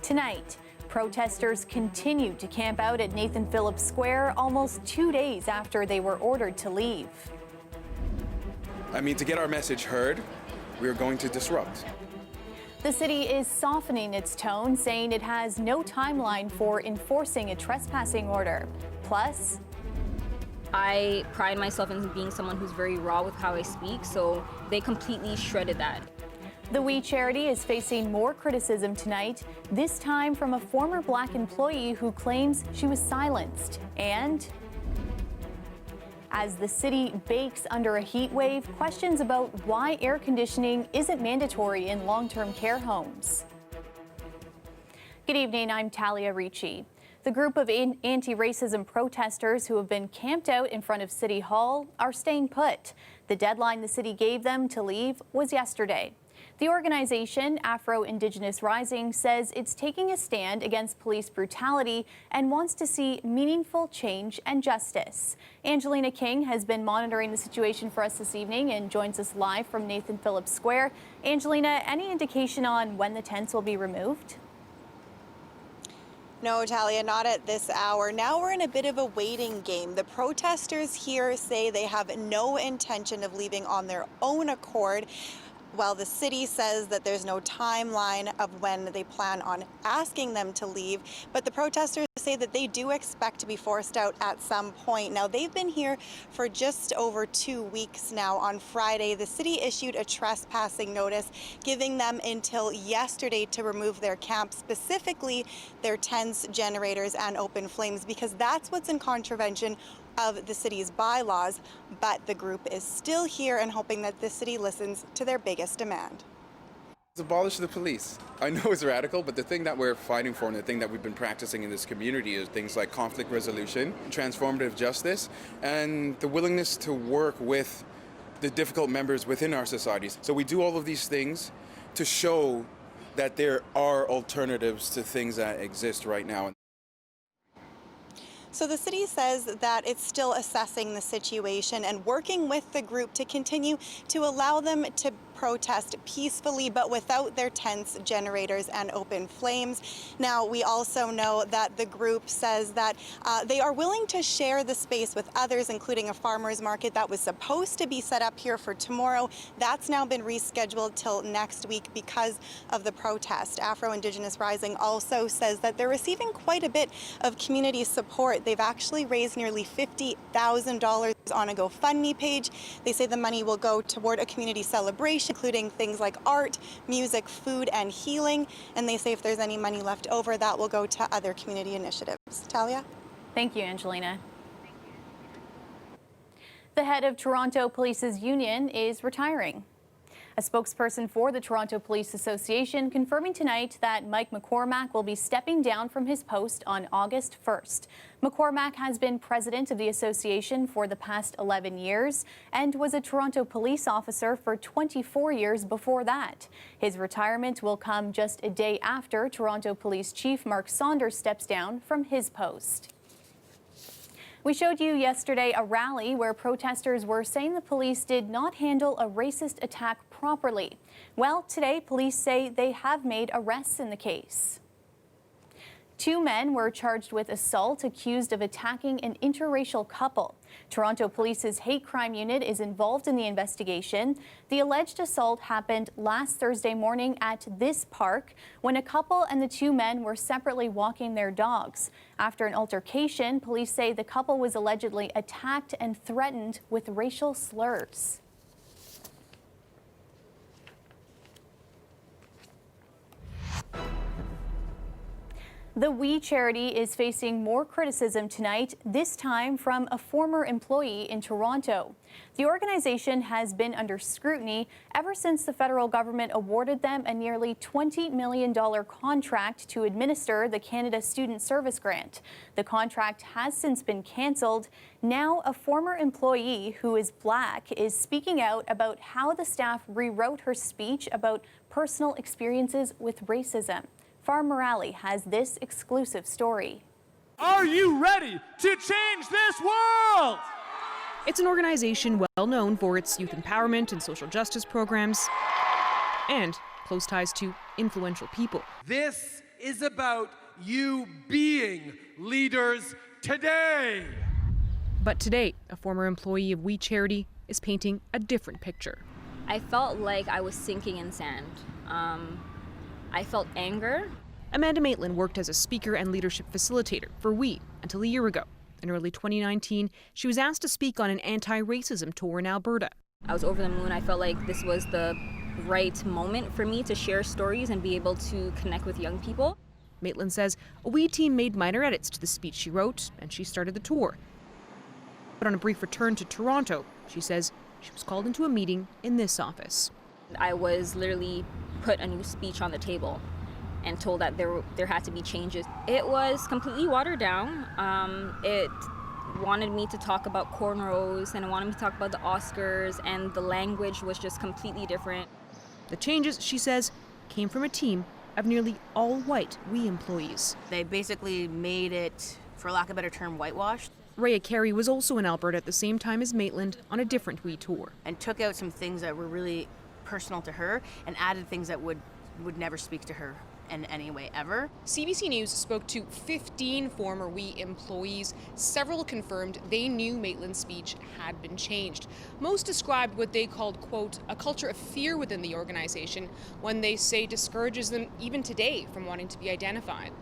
Tonight, protesters continued to camp out at Nathan Phillips Square almost 2 days after they were ordered to leave. To get our message heard, we are going to disrupt. The city is softening its tone, saying it has no timeline for enforcing a trespassing order. Plus, I pride myself in being someone who's very raw with how I speak, so they completely shredded that. the We Charity is facing more criticism tonight, this time from a former Black employee who claims she was silenced. And as the city bakes under a heat wave, questions about why air conditioning isn't mandatory in long-term care homes. Good evening, I'm Talia Ricci. The group of anti-racism protesters who have been camped out in front of City Hall are staying put. The deadline the city gave them to leave was yesterday. The organization, Afro-Indigenous Rising, says it's taking a stand against police brutality and wants to see meaningful change and justice. Angelina King has been monitoring the situation for us this evening and joins us live from Nathan Phillips Square. Angelina, any indication on when the tents will be removed? No, Talia, not at this hour. Now we're in a bit of a waiting game. The protesters here say they have no intention of leaving on their own accord, while the city says that there's no timeline of when they plan on asking them to leave. But the protesters say that they do expect to be forced out at some point. Now, they've been here for just over 2 weeks now. On Friday, the city issued a trespassing notice, giving them until yesterday to remove their camp, specifically their tents, generators, and open flames, because that's what's in contravention of the city's bylaws. But the group is still here and hoping that the city listens to their biggest demand. Abolish the police. I know it's radical, but the thing that we're fighting for and the thing that we've been practicing in this community is things like conflict resolution, transformative justice, and the willingness to work with the difficult members within our societies. So we do all of these things to show that there are alternatives to things that exist right now. So the city says that it's still assessing the situation and working with the group to continue to allow them to protest peacefully, but without their tents, generators, and open flames. Now, we also know that the group says that they are willing to share the space with others, including a farmer's market that was supposed to be set up here for tomorrow. That's now been rescheduled till next week because of the protest. Afro-Indigenous Rising also says that they're receiving quite a bit of community support. They've actually raised nearly $50,000 on a GoFundMe page. They say the money will go toward a community celebration, including things like art, music, food, and healing. And they say if there's any money left over, that will go to other community initiatives. Talia? Thank you, Angelina. The head of Toronto Police's union is retiring. A spokesperson for the Toronto Police Association confirming tonight that Mike McCormack will be stepping down from his post on August 1st. McCormack has been president of the association for the past 11 years and was a Toronto police officer for 24 years before that. His retirement will come just a day after Toronto Police Chief Mark Saunders steps down from his post. We showed you yesterday a rally where protesters were saying the police did not handle a racist attack properly. Well, today police say they have made arrests in the case. 2 men were charged with assault, accused of attacking an interracial couple. Toronto Police's hate crime unit is involved in the investigation. The alleged assault happened last Thursday morning at this park when a couple and the 2 men were separately walking their dogs. After an altercation, police say the couple was allegedly attacked and threatened with racial slurs. The We Charity is facing more criticism tonight, this time from a former employee in Toronto. The organization has been under scrutiny ever since the federal government awarded them a nearly $20 million contract to administer the Canada Student Service Grant. The contract has since been cancelled. Now, a former employee who is Black is speaking out about how the staff rewrote her speech about personal experiences with racism. Farm Morale has this exclusive story. Are you ready to change this world? It's an organization well known for its youth empowerment and social justice programs and close ties to influential people. This is about you being leaders today. But today, a former employee of We Charity is painting a different picture. I felt like I was sinking in sand. I felt anger. Amanda Maitland worked as a speaker and leadership facilitator for We until a year ago. In early 2019, she was asked to speak on an anti-racism tour in Alberta. I was over the moon. I felt like this was the right moment for me to share stories and be able to connect with young people. Maitland says a We team made minor edits to the speech she wrote, and she started the tour. But on a brief return to Toronto, she says she was called into a meeting in this office. I was literally put a new speech on the table and told that there had to be changes. It was completely watered down. It wanted me to talk about cornrows and it wanted me to talk about the Oscars, and the language was just completely different. The changes, she says, came from a team of nearly all white We employees. They basically made it, for lack of a better term, whitewashed. Rhea Carey was also in Alberta at the same time as Maitland on a different We tour. And took out some things that were really personal to her and added things that would never speak to her in any way ever. CBC News spoke to 15 former We employees. Several confirmed they knew Maitland's speech had been changed. Most described what they called, quote, a culture of fear within the organization, one they say discourages them even today from wanting to be identified.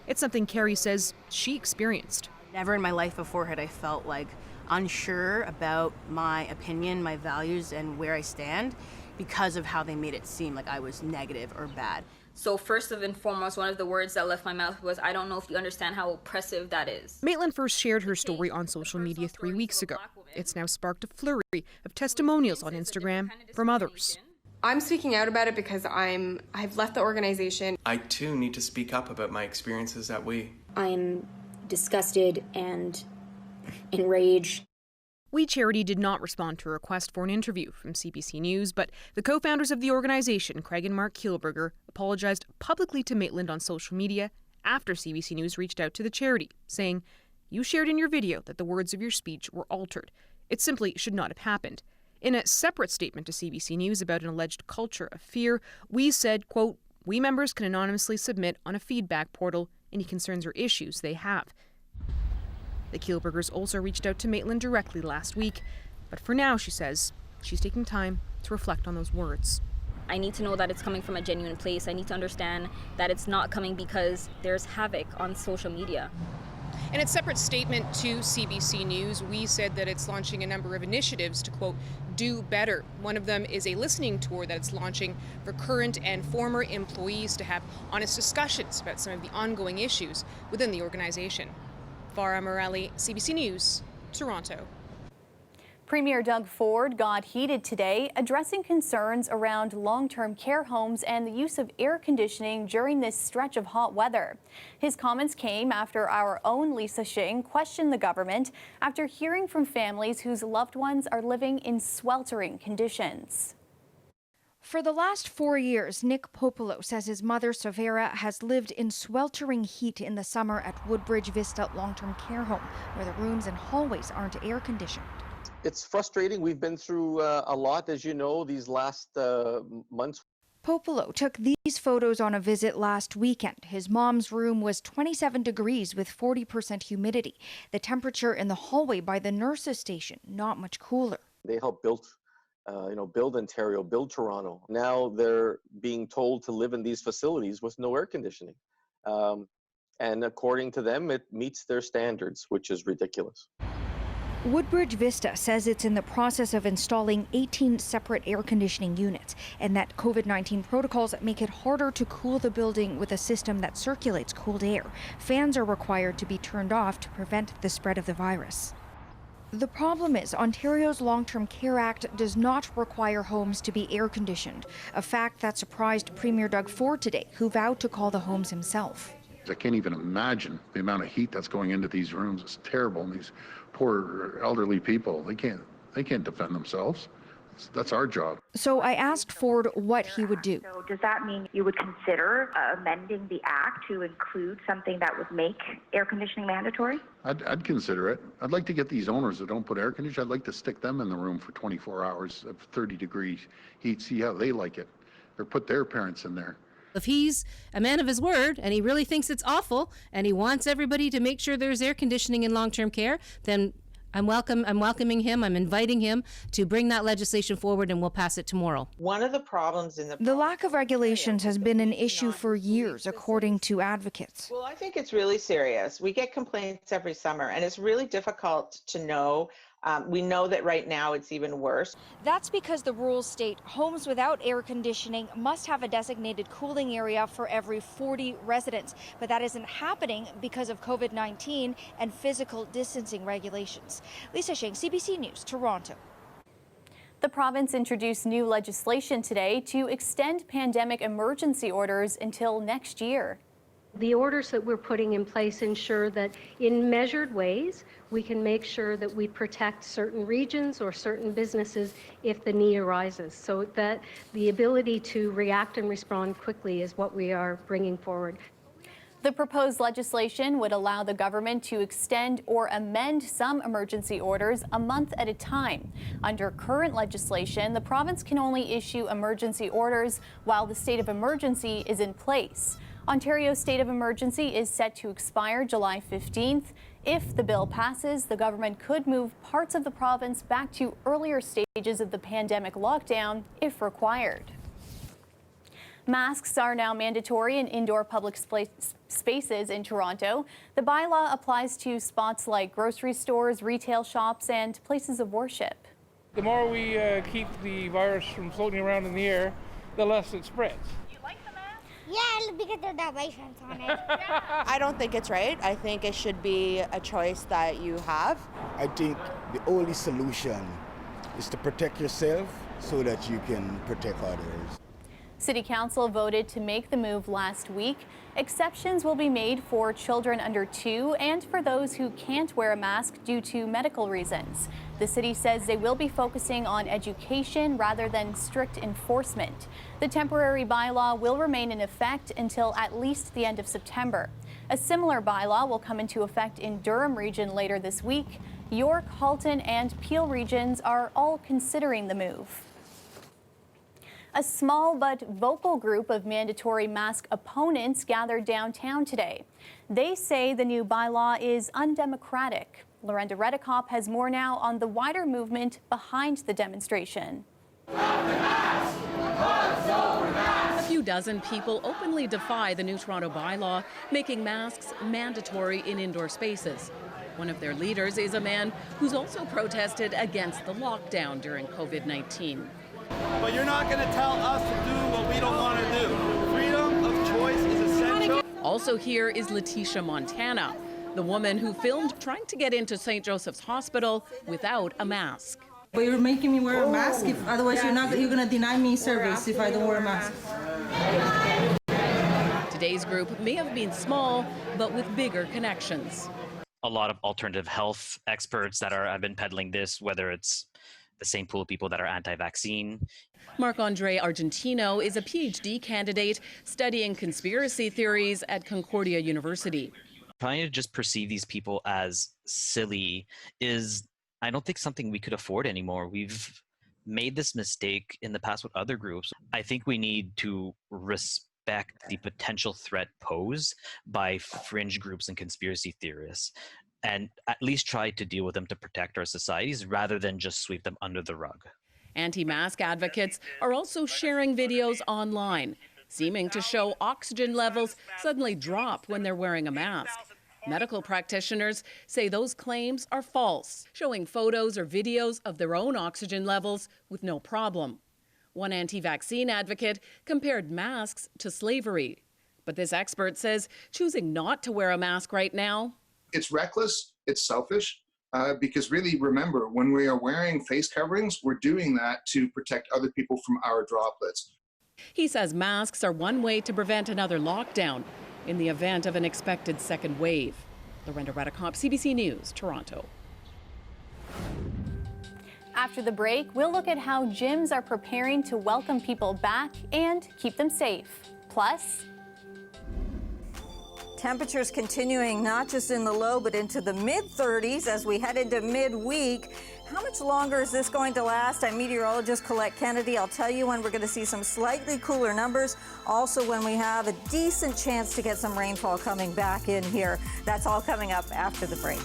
It's something Carey says she experienced. Never in my life before had I felt like unsure about my opinion, my values, and where I stand because of how they made it seem like I was negative or bad. So first and foremost, one of the words that left my mouth was, I don't know if you understand how oppressive that is. Maitland first shared her story on social media 3 weeks ago. It's now sparked a flurry of testimonials on Instagram from others. I'm speaking out about it because I've left the organization. I too need to speak up about my experiences at We. I'm disgusted and enraged. We Charity did not respond to a request for an interview from CBC News, but the co-founders of the organization, Craig and Mark Kielberger, apologized publicly to Maitland on social media after CBC News reached out to the charity, saying, "You shared in your video that the words of your speech were altered. It simply should not have happened." In a separate statement to CBC News about an alleged culture of fear, We said, quote, "We members can anonymously submit on a feedback portal any concerns or issues they have." The Kielbergers also reached out to Maitland directly last week, but for now, she says, she's taking time to reflect on those words. I need to know that it's coming from a genuine place. I need to understand that it's not coming because there's havoc on social media. In its separate statement to CBC News, We said that it's launching a number of initiatives to, quote, do better. One of them is a listening tour that it's launching for current and former employees to have honest discussions about some of the ongoing issues within the organization. Farah Morelli, CBC News, Toronto. Premier Doug Ford got heated today, addressing concerns around long-term care homes and the use of air conditioning during this stretch of hot weather. His comments came after our own Lisa Shing questioned the government after hearing from families whose loved ones are living in sweltering conditions. For the last 4 years, Nick Popolo says his mother, Savera, has lived in sweltering heat in the summer at Woodbridge Vista Long-Term Care Home, where the rooms and hallways aren't air-conditioned. It's frustrating. We've been through a lot, as you know, these last months. Popolo took these photos on a visit last weekend. His mom's room was 27 degrees with 40% humidity. The temperature in the hallway by the nurses' station, not much cooler. They helped build Ontario, build Toronto. Now they're being told to live in these facilities with no air conditioning. And according to them, it meets their standards, which is ridiculous. Woodbridge Vista says it's in the process of installing 18 separate air conditioning units, and that COVID-19 protocols make it harder to cool the building with a system that circulates cooled air. Fans are required to be turned off to prevent the spread of the virus. The problem is Ontario's Long-Term Care Act does not require homes to be air-conditioned, a fact that surprised Premier Doug Ford today, who vowed to call the homes himself. I can't even imagine the amount of heat that's going into these rooms. It's terrible. And these poor elderly people, they can't defend themselves. That's our job. So I asked Ford what he would do. So does that mean you would consider amending the act to include something that would make air conditioning mandatory? I'd consider it. I'd like to get these owners that don't put air conditioning, I'd like to stick them in the room for 24 hours of 30-degree heat, see how they like it. Or put their parents in there. If he's a man of his word and he really thinks it's awful and he wants everybody to make sure there's air conditioning in long-term care, then I'm welcoming him. I'm inviting him to bring that legislation forward, and we'll pass it tomorrow. One of the problems in the lack of regulations has been an issue for years, according to advocates. Well, I think it's really serious. We get complaints every summer, and it's really difficult to know. We know that right now it's even worse. That's because the rules state homes without air conditioning must have a designated cooling area for every 40 residents. But that isn't happening because of COVID-19 and physical distancing regulations. Lisa Sheng, CBC News, Toronto. The province introduced new legislation today to extend pandemic emergency orders until next year. The orders that we're putting in place ensure that in measured ways, we can make sure that we protect certain regions or certain businesses if the need arises, so that the ability to react and respond quickly is what we are bringing forward. The proposed legislation would allow the government to extend or amend some emergency orders a month at a time. Under current legislation, the province can only issue emergency orders while the state of emergency is in place. Ontario's state of emergency is set to expire July 15th. If the bill passes, the government could move parts of the province back to earlier stages of the pandemic lockdown if required. Masks are now mandatory in indoor public spaces in Toronto. The bylaw applies to spots like grocery stores, retail shops, and places of worship. The more we keep the virus from floating around in the air, the less it spreads. Yeah, because there's vibrations on it. I don't think it's right. I think it should be a choice that you have. I think the only solution is to protect yourself so that you can protect others. City Council voted to make the move last week. Exceptions will be made for children under 2 and for those who can't wear a mask due to medical reasons. The city says they will be focusing on education rather than strict enforcement. The temporary bylaw will remain in effect until at least the end of September. A similar bylaw will come into effect in Durham region later this week. York, Halton, and Peel regions are all considering the move. A small but vocal group of mandatory mask opponents gathered downtown today. They say the new bylaw is undemocratic. Lorenda Redekop has more now on the wider movement behind the demonstration. A few dozen people openly defy the new Toronto bylaw, making masks mandatory in indoor spaces. One of their leaders is a man who's also protested against the lockdown during COVID-19. But you're not going to tell us to do what we don't want to do. Freedom of choice is essential. Also here is Letitia Montana, the woman who filmed trying to get into St. Joseph's Hospital without a mask. But you're making me wear a mask, otherwise you're going to deny me service if I don't wear a mask. Today's group may have been small, but with bigger connections. A lot of alternative health experts that have been peddling this, whether it's the same pool of people that are anti-vaccine. Marc-Andre Argentino is a PhD candidate studying conspiracy theories at Concordia University. Trying to just perceive these people as silly is, I don't think, something we could afford anymore. We've made this mistake in the past with other groups. I think we need to respect the potential threat posed by fringe groups and conspiracy theorists, and at least try to deal with them to protect our societies rather than just sweep them under the rug. Anti-mask advocates are also sharing videos online, seeming to show oxygen levels suddenly drop when they're wearing a mask. Medical practitioners say those claims are false, showing photos or videos of their own oxygen levels with no problem. One anti-vaccine advocate compared masks to slavery. But this expert says choosing not to wear a mask right now, it's reckless, it's selfish, because really remember, when we are wearing face coverings, we're doing that to protect other people from our droplets. He says masks are one way to prevent another lockdown in the event of an expected second wave. Lorenda Redekop, CBC News, Toronto. After the break, we'll look at how gyms are preparing to welcome people back and keep them safe. Plus, temperatures continuing not just in the low but into the mid-30s as we head into midweek. How much longer is this going to last? I'm meteorologist Colette Kennedy. I'll tell you when we're going to see some slightly cooler numbers, also when we have a decent chance to get some rainfall coming back in here. That's all coming up after the break.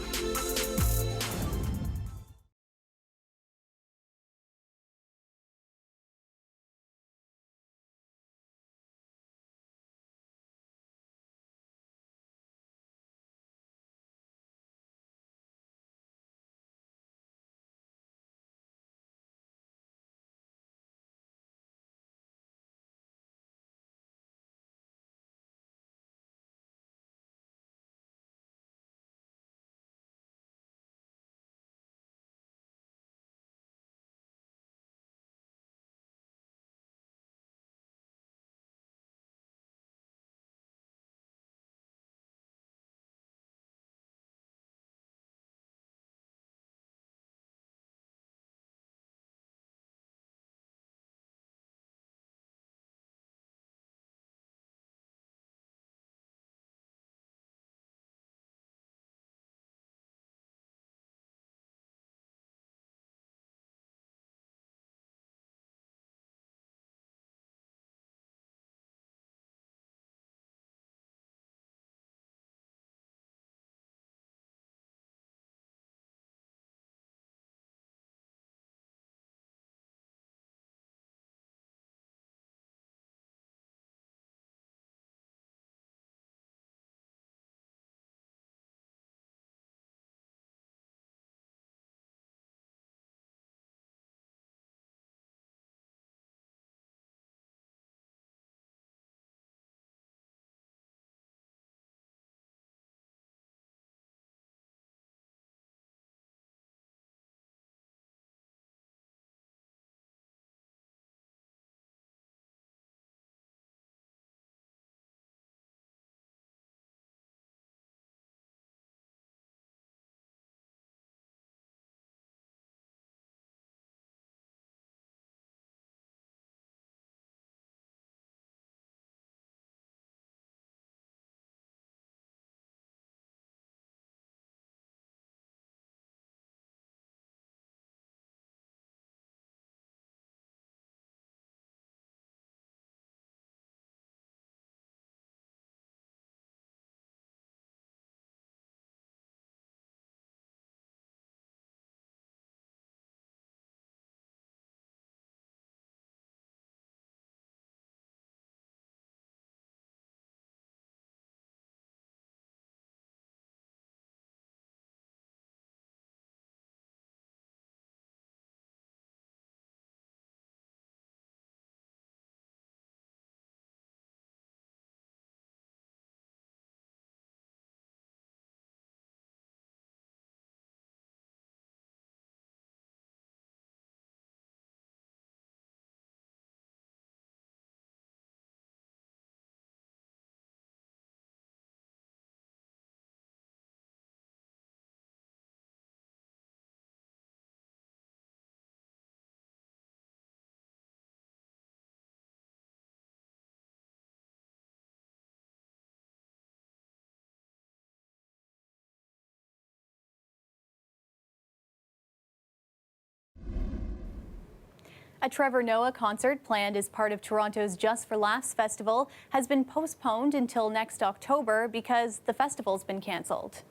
A Trevor Noah concert planned as part of Toronto's Just for Laughs festival has been postponed until next October because the festival's been cancelled.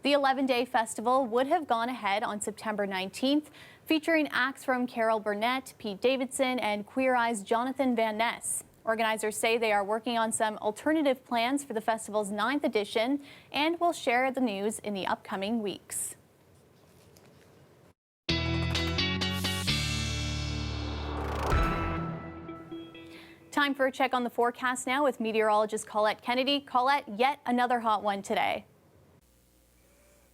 The 11-day festival would have gone ahead on September 19th, featuring acts from Carol Burnett, Pete Davidson, and Queer Eye's Jonathan Van Ness. Organizers say they are working on some alternative plans for the festival's 9th edition and will share the news in the upcoming weeks. Time for a check on the forecast now with meteorologist Colette Kennedy. Colette, yet another hot one today.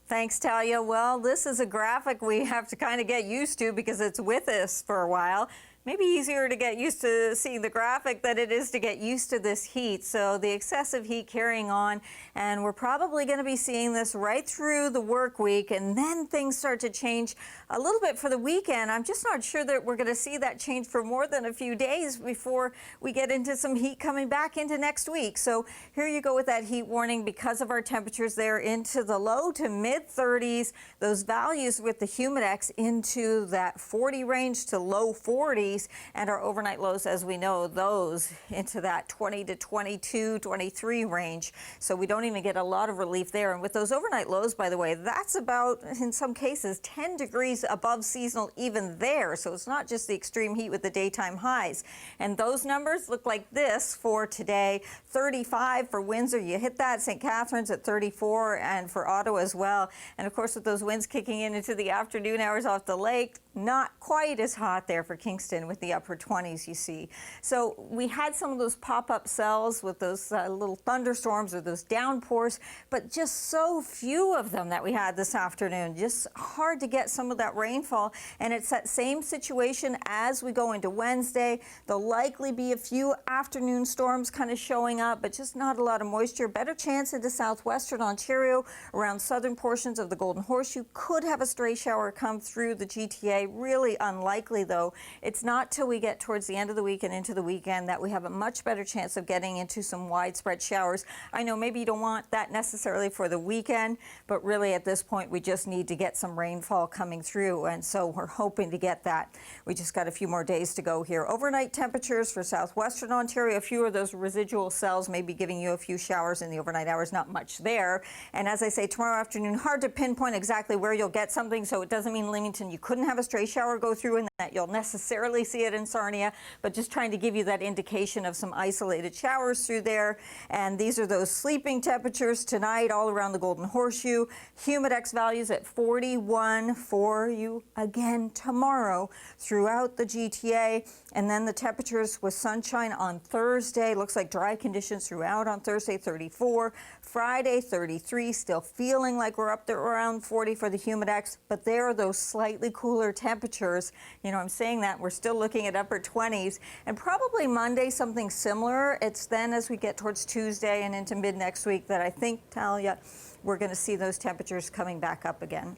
Thanks, Talia. Well, this is a graphic we have to kind of get used to because it's with us for a while. maybe easier to get used to seeing the graphic than it is to get used to this heat. So the excessive heat carrying on, and we're probably going to be seeing this right through the work week, and then things start to change a little bit for the weekend. I'm just not sure that we're going to see that change for more than a few days before we get into some heat coming back into next week. So here you go with that heat warning because of our temperatures there into the low to mid 30s. Those values with the Humidex into that 40 range to low 40s, and our overnight lows, as we know, those into that 20 to 22, 23 range. So we don't even get a lot of relief there. And with those overnight lows, by the way, that's about, in some cases, 10 degrees above seasonal even there. So it's not just the extreme heat with the daytime highs. And those numbers look like this for today. 35 for Windsor, you hit that. St. Catharines at 34, and for Ottawa as well. And of course, with those winds kicking in into the afternoon hours off the lake, not quite as hot there for Kingston with the upper 20s, you see. So we had some of those pop-up cells with those little thunderstorms or those downpours, but just so few of them that we had this afternoon. Just hard to get some of that rainfall. And it's that same situation as we go into Wednesday. There'll likely be a few afternoon storms kind of showing up, but just not a lot of moisture. Better chance into southwestern Ontario, around southern portions of the Golden Horseshoe. Could have a stray shower come through the GTA. Really unlikely, though. It's not till we get towards the end of the week and into the weekend that we have a much better chance of getting into some widespread showers. I know maybe you don't want that necessarily for the weekend, but really at this point we just need to get some rainfall coming through, and so we're hoping to get that. We just got a few more days to go here. Overnight temperatures for southwestern Ontario, a few of those residual cells may be giving you a few showers in the overnight hours, not much there. And as I say, tomorrow afternoon, hard to pinpoint exactly where you'll get something, so it doesn't mean Leamington you couldn't have a stray shower go through and that you'll necessarily see it in Sarnia, but just trying to give you that indication of some isolated showers through there. And these are those sleeping temperatures tonight all around the Golden Horseshoe. Humidex values at 41 for you again tomorrow throughout the GTA. And then the temperatures with sunshine on Thursday. Looks like dry conditions throughout on Thursday, 34. Friday, 33. Still feeling like we're up there around 40 for the Humidex, but there are those slightly cooler temperatures. You know, I'm saying that we're still looking at upper 20s, and probably Monday something similar. It's then as we get towards Tuesday and into mid next week that I think, Talia, we're going to see those temperatures coming back up again.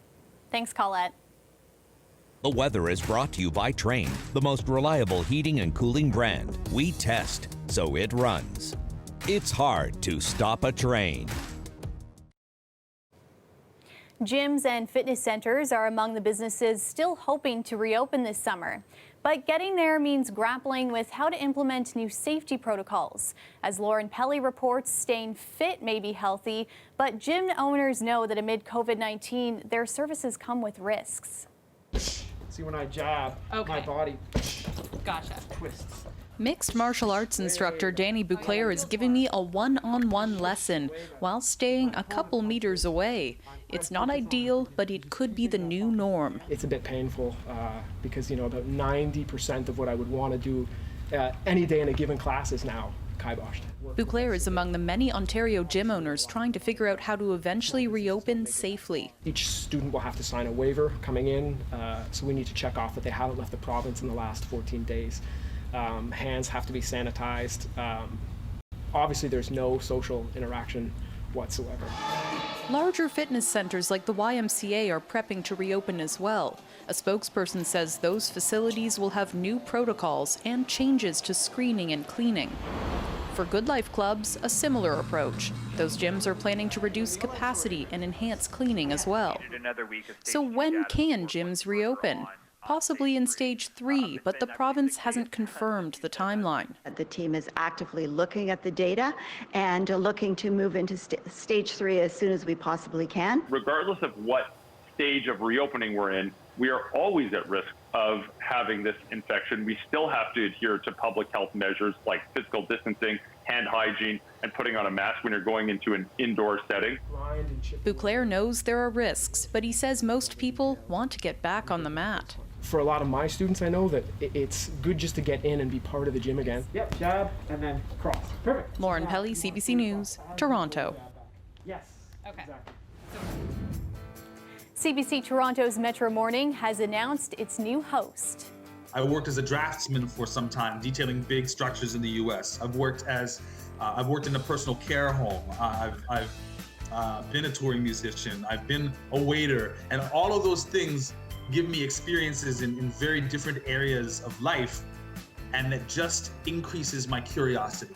Thanks, Colette. The weather is brought to you by Trane, the most reliable heating and cooling brand. We test, so it runs. It's hard to stop a train. Gyms and fitness centers are among the businesses still hoping to reopen this summer. But getting there means grappling with how to implement new safety protocols. As Lauren Pelly reports, staying fit may be healthy, but gym owners know that amid COVID-19, their services come with risks. See, when I jab, my body twists. Mixed martial arts instructor Danny Bouclair is giving me a one-on-one lesson while staying a couple meters away. It's not ideal, but it could be the new norm. It's a bit painful because, you know, about 90% of what I would want to do any day in a given class is now kiboshed. Bouclair is among the many Ontario gym owners trying to figure out how to eventually reopen safely. Each student will have to sign a waiver coming in, so we need to check off that they haven't left the province in the last 14 days. Hands have to be sanitized. Obviously, there's no social interaction whatsoever. Larger fitness centers like the YMCA are prepping to reopen as well. A spokesperson says those facilities will have new protocols and changes to screening and cleaning. For Good Life clubs, a similar approach. Those gyms are planning to reduce capacity and enhance cleaning as well. So when can gyms reopen? Possibly in stage 3, but the province hasn't confirmed the timeline. The team is actively looking at the data and looking to move into stage 3 as soon as we possibly can. Regardless of what stage of reopening we're in, we are always at risk of having this infection. We still have to adhere to public health measures like physical distancing, hand hygiene, and putting on a mask when you're going into an indoor setting. Bouclair knows there are risks, but he says most people want to get back on the mat. For a lot of my students, I know that it's good just to get in and be part of the gym again. Yep, jab, and then cross. Perfect. Lauren Pelly, CBC News, Toronto. Yes. Okay. CBC Toronto's Metro Morning has announced its new host. I worked as a draftsman for some time, detailing big structures in the U.S. I've worked in a personal care home. I've been a touring musician. I've been a waiter, and all of those things give me experiences in very different areas of life, and that just increases my curiosity.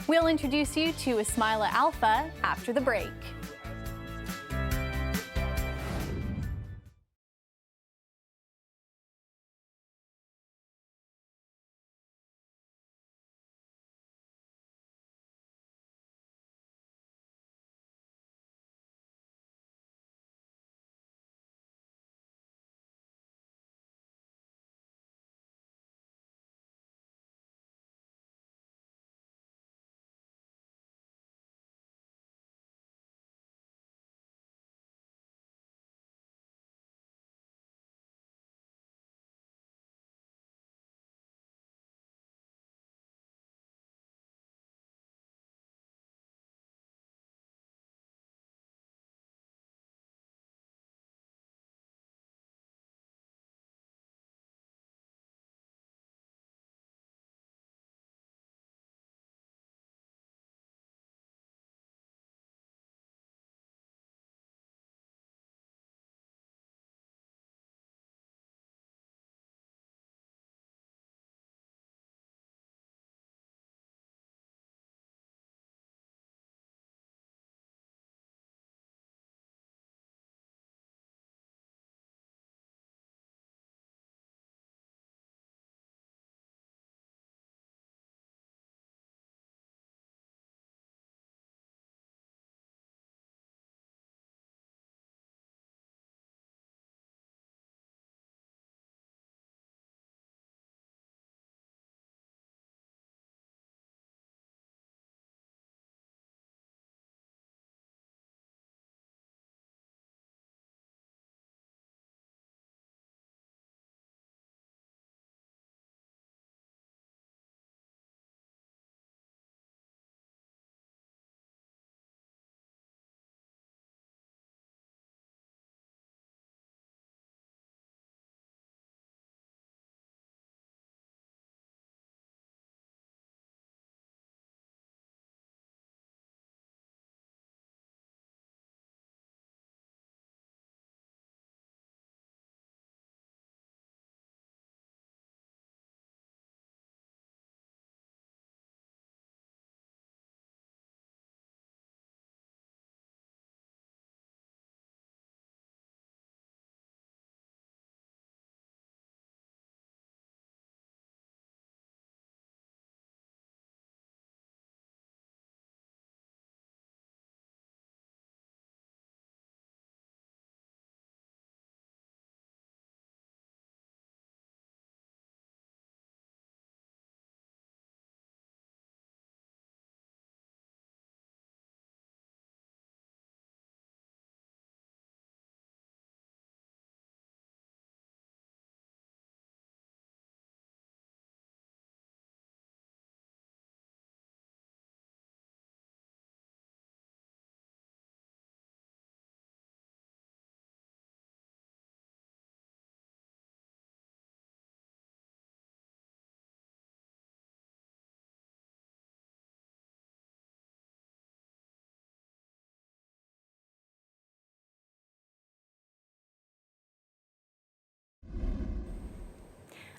We'll introduce you to Ismaila Alpha after the break.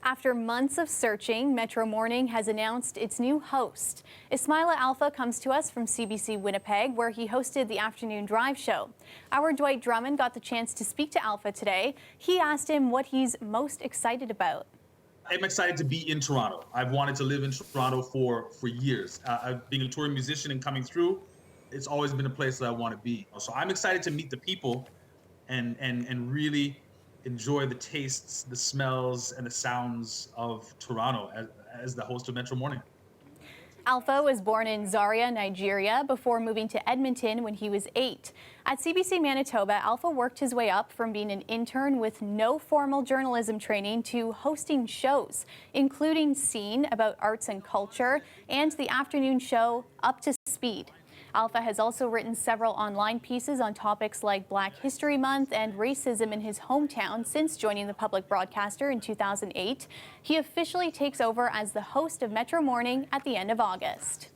After months of searching, Metro Morning has announced its new host. Ismaila Alpha comes to us from CBC Winnipeg, where he hosted the afternoon drive show. Our Dwight Drummond got the chance to speak to Alpha today. He asked him what he's most excited about. I'm excited to be in Toronto. I've wanted to live in Toronto for years. Being a touring musician and coming through, it's always been a place that I want to be. So I'm excited to meet the people and really enjoy the tastes, the smells, and the sounds of Toronto as the host of Metro Morning. Alpha was born in Zaria, Nigeria, before moving to Edmonton when he was 8. At CBC Manitoba, Alpha worked his way up from being an intern with no formal journalism training to hosting shows, including Scene about arts and culture and the afternoon show Up to Speed. Alpha has also written several online pieces on topics like Black History Month and racism in his hometown since joining the public broadcaster in 2008. He officially takes over as the host of Metro Morning at the end of August.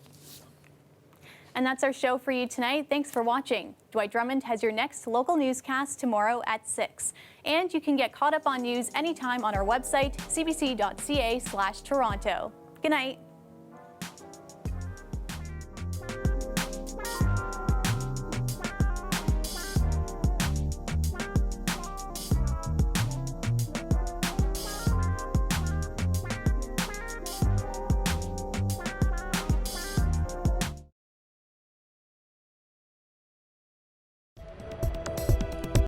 And that's our show for you tonight. Thanks for watching. Dwight Drummond has your next local newscast tomorrow at 6. And you can get caught up on news anytime on our website, cbc.ca/Toronto. Good night.